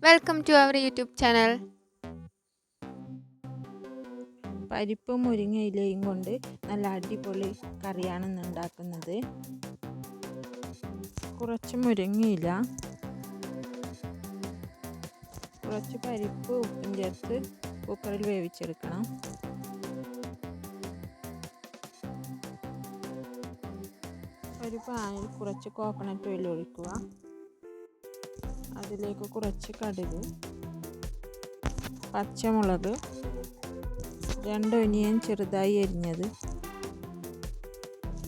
Welcome to our YouTube channel. പരിപ്പും മുരിങ്ങയിലയും കൊണ്ട് നല്ല അടിപൊളി കറിയാണ് ഇന്ന് ഉണ്ടാക്കുന്നത്. കുറച്ച് മുരിങ്ങയില, കുറച്ച് പരിപ്പ്, ഉപ്പും ചേർത്ത് കുക്കറിൽ വേവിച്ചെടുക്കണം. ഒരു പാനിൽ കുറച്ച് കോക്കനട്ട് ഓയിൽ ഒഴിക്കുക. അതിലേക്ക് കുറച്ച് കടുക്, പച്ചമുളക്, 2 ഒനിയൻ ചെറുതായി എരിഞ്ഞത്.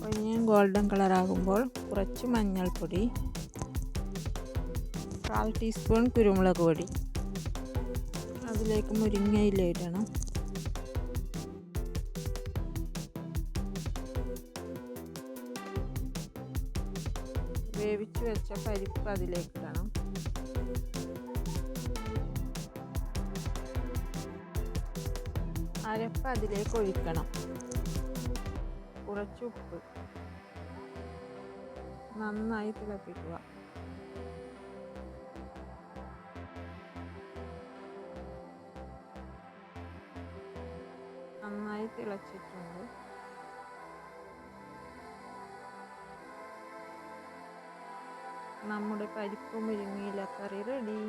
ഒനിയൻ ഗോൾഡൻ കളറാകുമ്പോൾ കുറച്ച് മഞ്ഞൾപ്പൊടി, 1/4 ടീസ്പൂൺ കുരുമുളക് പൊടി. അതിലേക്ക് മുരിങ്ങയില ഇടണം. വേവിച്ച് വെച്ച പരിപ്പ് അതിലേക്ക് ഇടണം. അരപ്പ് അതിലേക്ക് ഒഴിക്കണം. കുറച്ച് ഉപ്പ്. നന്നായി തിളപ്പിക്കുക. നന്നായി തിളച്ചിട്ടുണ്ട്. നമ്മുടെ പരിപ്പ് മുരിങ്ങയില കറി റെഡി.